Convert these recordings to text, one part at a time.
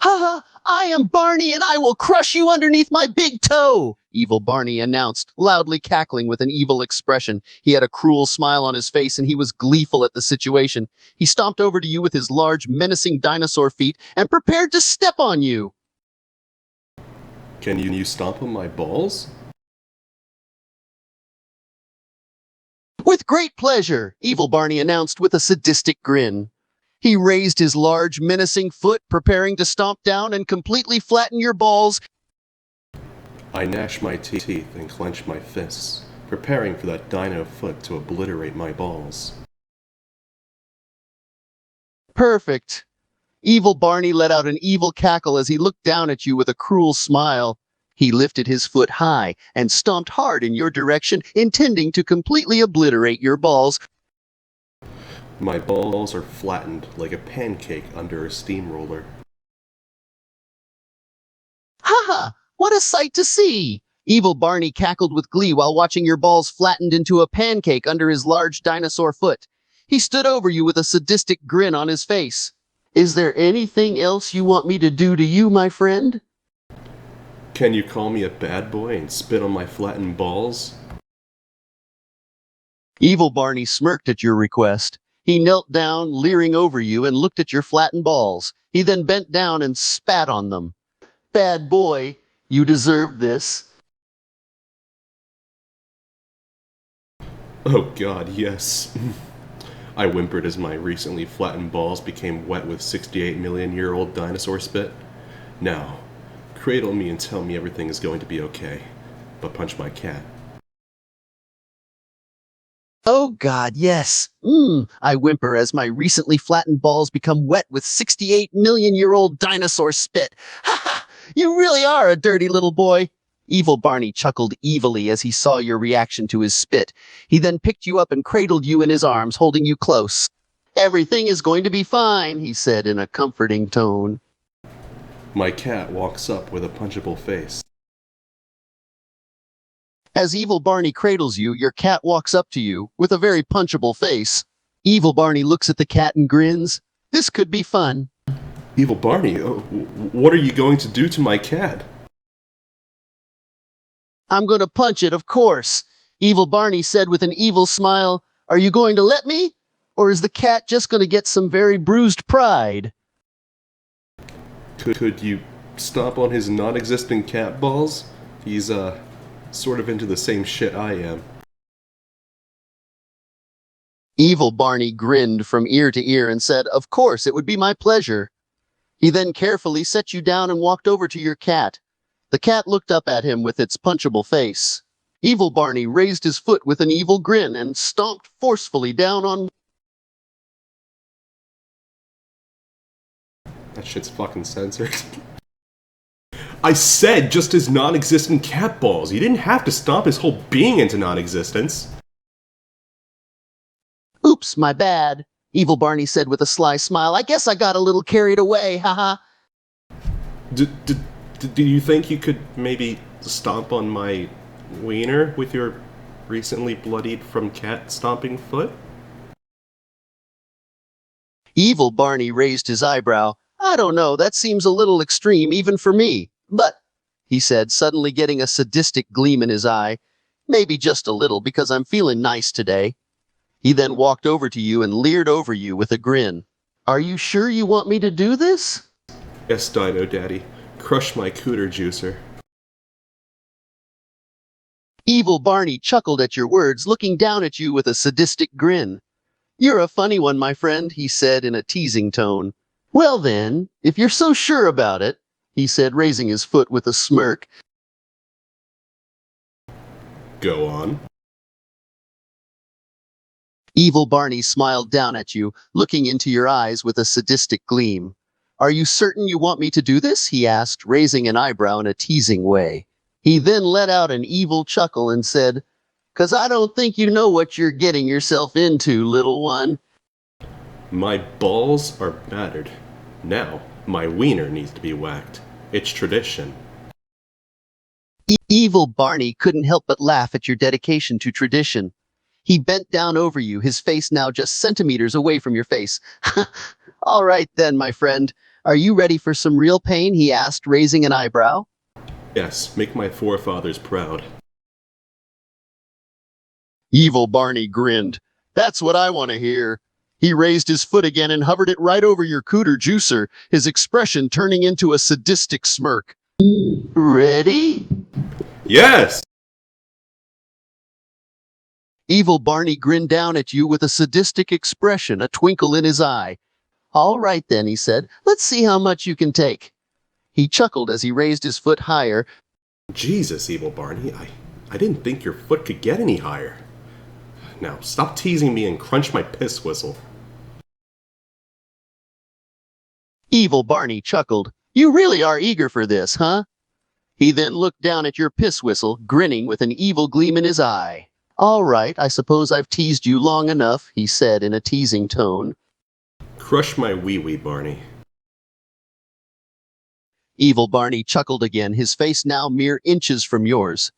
Ha ha! I am Barney and I will crush you underneath my big toe! Evil Barney announced, loudly cackling with an evil expression. He had a cruel smile on his face and he was gleeful at the situation. He stomped over to you with his large, menacing dinosaur feet and prepared to step on you. Can you stomp on my balls? With great pleasure, Evil Barney announced with a sadistic grin. He raised his large, menacing foot, preparing to stomp down and completely flatten your balls. I gnash my teeth and clench my fists, preparing for that dino foot to obliterate my balls. Perfect. Evil Barney let out an evil cackle as he looked down at you with a cruel smile. He lifted his foot high and stomped hard in your direction, intending to completely obliterate your balls. My balls are flattened like a pancake under a steamroller. Ha ha! What a sight to see! Evil Barney cackled with glee while watching your balls flattened into a pancake under his large dinosaur foot. He stood over you with a sadistic grin on his face. Is there anything else you want me to do to you, my friend? Can you call me a bad boy and spit on my flattened balls? Evil Barney smirked at your request. He knelt down, leering over you, and looked at your flattened balls. He then bent down and spat on them. Bad boy, you deserve this. Oh god, yes. I whimpered as my recently flattened balls became wet with 68-million-year-old dinosaur spit. Now, cradle me and tell me everything is going to be okay, but punch my cat. Oh God, yes. I whimper as my recently flattened balls become wet with 68-million-year-old dinosaur spit. Ha ha! You really are a dirty little boy. Evil Barney chuckled evilly as he saw your reaction to his spit. He then picked you up and cradled you in his arms, holding you close. Everything is going to be fine, he said in a comforting tone. My cat walks up with a punchable face. As Evil Barney cradles you, your cat walks up to you with a very punchable face. Evil Barney looks at the cat and grins. This could be fun. Evil Barney, what are you going to do to my cat? I'm going to punch it, of course. Evil Barney said with an evil smile. Are you going to let me? Or is the cat just going to get some very bruised pride? Could you stomp on his non-existent cat balls? He's, sort of into the same shit I am. Evil Barney grinned from ear to ear and said, Of course, it would be my pleasure. He then carefully set you down and walked over to your cat. The cat looked up at him with its punchable face. Evil Barney raised his foot with an evil grin and stomped forcefully down on... That shit's fucking censored. I said just his non-existent cat balls. You didn't have to stomp his whole being into non-existence. Oops, my bad, Evil Barney said with a sly smile. I guess I got a little carried away, haha. Do you think you could maybe stomp on my wiener with your recently bloodied from cat stomping foot? Evil Barney raised his eyebrow. I don't know, that seems a little extreme even for me. But, he said, suddenly getting a sadistic gleam in his eye, maybe just a little because I'm feeling nice today. He then walked over to you and leered over you with a grin. Are you sure you want me to do this? Yes, Dino Daddy. Crush my cooter juicer. Evil Barney chuckled at your words, looking down at you with a sadistic grin. You're a funny one, my friend, he said in a teasing tone. Well then, if you're so sure about it, he said, raising his foot with a smirk. Go on. Evil Barney smiled down at you, looking into your eyes with a sadistic gleam. Are you certain you want me to do this? He asked, raising an eyebrow in a teasing way. He then let out an evil chuckle and said, 'Cause I don't think you know what you're getting yourself into, little one. My balls are battered. Now, my wiener needs to be whacked. It's tradition. Evil Barney couldn't help but laugh at your dedication to tradition. He bent down over you, his face now just centimeters away from your face. All right then, my friend. Are you ready for some real pain? He asked, raising an eyebrow. Yes, make my forefathers proud. Evil Barney grinned. That's what I want to hear. He raised his foot again and hovered it right over your cooter juicer, his expression turning into a sadistic smirk. Ready? Yes! Evil Barney grinned down at you with a sadistic expression, a twinkle in his eye. All right then, he said. Let's see how much you can take. He chuckled as he raised his foot higher. Jesus, Evil Barney, I didn't think your foot could get any higher. Now, stop teasing me and crunch my piss whistle. Evil Barney chuckled. You really are eager for this, huh? He then looked down at your piss whistle, grinning with an evil gleam in his eye. All right, I suppose I've teased you long enough, he said in a teasing tone. Crush my wee-wee, Barney. Evil Barney chuckled again, his face now mere inches from yours.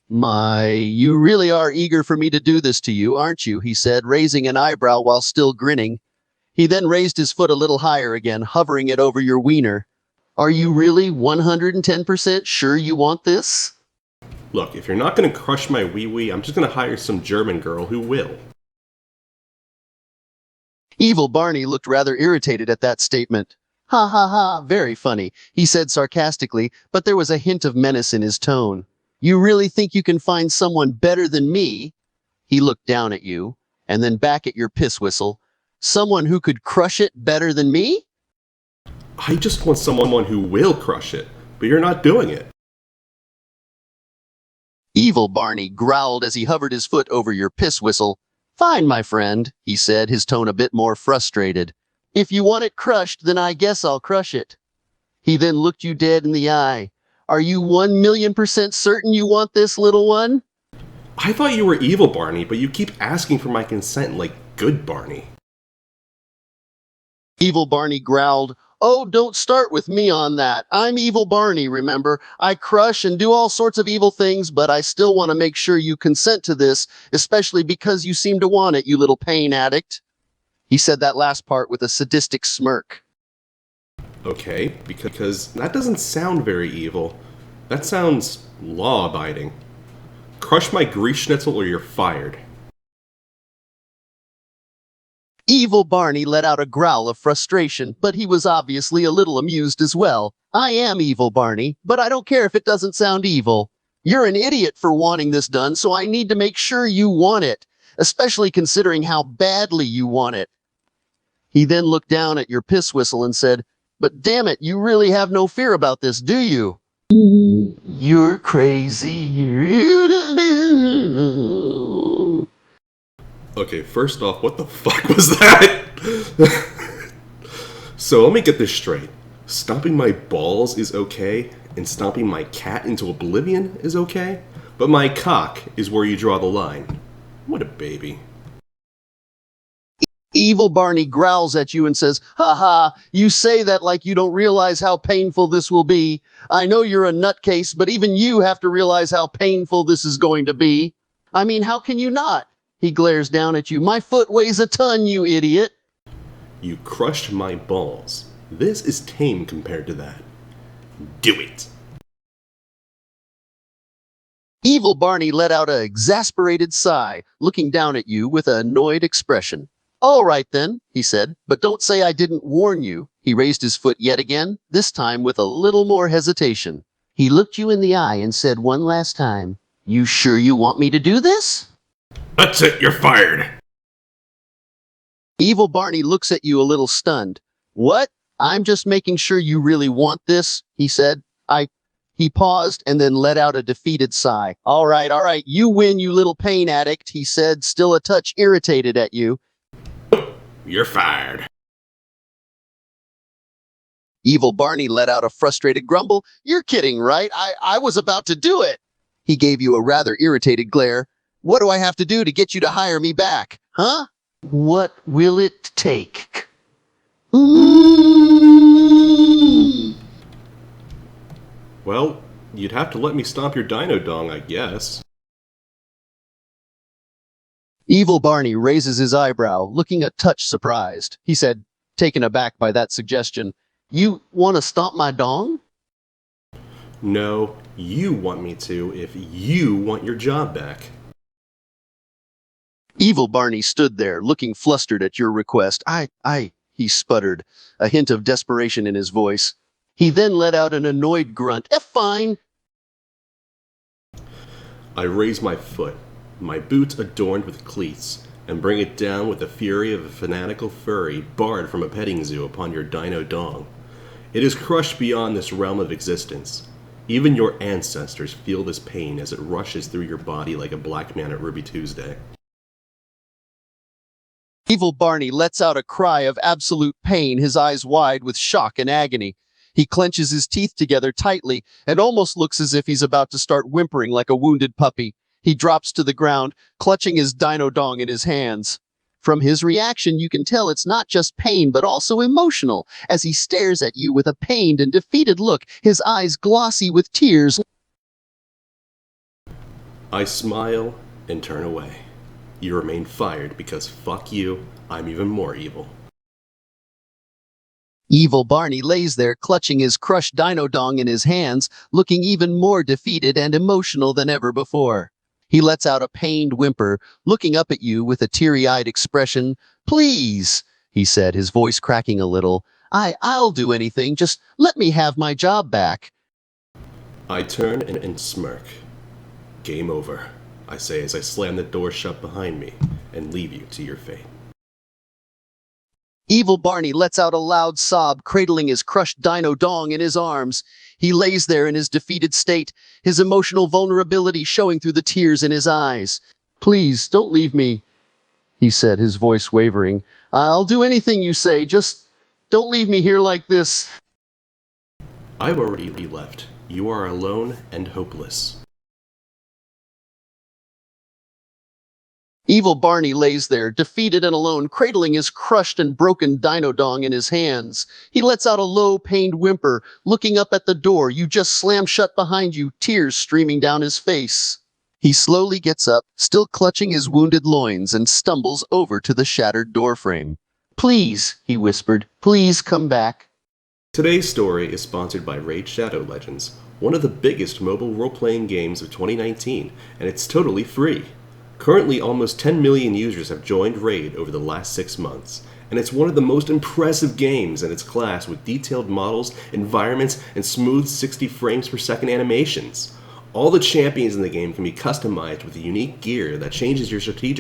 My, you really are eager for me to do this to you, aren't you? He said, raising an eyebrow while still grinning. He then raised his foot a little higher again, hovering it over your wiener. Are you really 110% sure you want this? Look, if you're not going to crush my wee-wee, I'm just going to hire some German girl who will. Evil Barney looked rather irritated at that statement. Ha ha ha, very funny, he said sarcastically, but there was a hint of menace in his tone. You really think you can find someone better than me? He looked down at you, and then back at your piss whistle. Someone who could crush it better than me? I just want someone who will crush it, but you're not doing it. Evil Barney growled as he hovered his foot over your piss whistle. Fine, my friend, he said, his tone a bit more frustrated. If you want it crushed, then I guess I'll crush it. He then looked you dead in the eye. Are you 1,000,000% certain you want this, little one? I thought you were evil, Barney, but you keep asking for my consent like good Barney. Evil Barney growled. Oh, don't start with me on that. I'm Evil Barney, remember? I crush and do all sorts of evil things, but I still want to make sure you consent to this, especially because you seem to want it, you little pain addict. He said that last part with a sadistic smirk. Okay, because that doesn't sound very evil. That sounds law-abiding. Crush my grease schnitzel or you're fired. Evil Barney let out a growl of frustration, but he was obviously a little amused as well. I am Evil Barney, but I don't care if it doesn't sound evil. You're an idiot for wanting this done, so I need to make sure you want it, especially considering how badly you want it. He then looked down at your piss whistle and said, But damn it, you really have no fear about this, do you? You're crazy. Okay, first off, what the fuck was that? So let me get this straight. Stomping my balls is okay, and stomping my cat into oblivion is okay, but my cock is where you draw the line. What a baby. Evil Barney growls at you and says, Ha ha, you say that like you don't realize how painful this will be. I know you're a nutcase, but even you have to realize how painful this is going to be. I mean, how can you not? He glares down at you. My foot weighs a ton, you idiot. You crushed my balls. This is tame compared to that. Do it. Evil Barney let out an exasperated sigh, looking down at you with an annoyed expression. All right then, he said, but don't say I didn't warn you. He raised his foot yet again, this time with a little more hesitation. He looked you in the eye and said one last time, You sure you want me to do this? That's it, you're fired. Evil Barney looks at you a little stunned. What? I'm just making sure you really want this, he said. He paused and then let out a defeated sigh. All right, you win, you little pain addict, he said, still a touch irritated at you. You're fired. Evil Barney let out a frustrated grumble. You're kidding, right? I was about to do it. He gave you a rather irritated glare. What do I have to do to get you to hire me back? Huh? What will it take? Well, you'd have to let me stomp your dino dong, I guess. Evil Barney raises his eyebrow, looking a touch surprised. He said, taken aback by that suggestion, "You want to stomp my dong?" No, you want me to if you want your job back. Evil Barney stood there, looking flustered at your request. He sputtered, a hint of desperation in his voice. He then let out an annoyed grunt. Fine. I raise my foot, my boots adorned with cleats, and bring it down with the fury of a fanatical furry barred from a petting zoo upon your dino dong. It is crushed beyond this realm of existence. Even your ancestors feel this pain as it rushes through your body like a black man at Ruby Tuesday. Evil Barney lets out a cry of absolute pain, his eyes wide with shock and agony. He clenches his teeth together tightly and almost looks as if he's about to start whimpering like a wounded puppy. He drops to the ground, clutching his dino dong in his hands. From his reaction, you can tell it's not just pain, but also emotional, as he stares at you with a pained and defeated look, his eyes glossy with tears. I smile and turn away. You remain fired because fuck you, I'm even more evil. Evil Barney lays there, clutching his crushed dino dong in his hands, looking even more defeated and emotional than ever before. He lets out a pained whimper, looking up at you with a teary-eyed expression. "Please," he said, his voice cracking a little. I'll do anything. Just let me have my job back." I turn and smirk. Game over, I say as I slam the door shut behind me and leave you to your fate. Evil Barney lets out a loud sob, cradling his crushed dino dong in his arms. He lays there in his defeated state, his emotional vulnerability showing through the tears in his eyes. "Please, don't leave me," he said, his voice wavering. "I'll do anything you say, just don't leave me here like this." I've already left. You are alone and hopeless. Evil Barney lays there, defeated and alone, cradling his crushed and broken dino dong in his hands. He lets out a low, pained whimper, looking up at the door you just slammed shut behind you, tears streaming down his face. He slowly gets up, still clutching his wounded loins, and stumbles over to the shattered doorframe. "Please," he whispered, "please come back." Today's story is sponsored by Raid Shadow Legends, one of the biggest mobile role-playing games of 2019, and it's totally free. Currently, almost 10 million users have joined Raid over the last 6 months, and it's one of the most impressive games in its class with detailed models, environments, and smooth 60 frames per second animations. All the champions in the game can be customized with unique gear that changes your strategic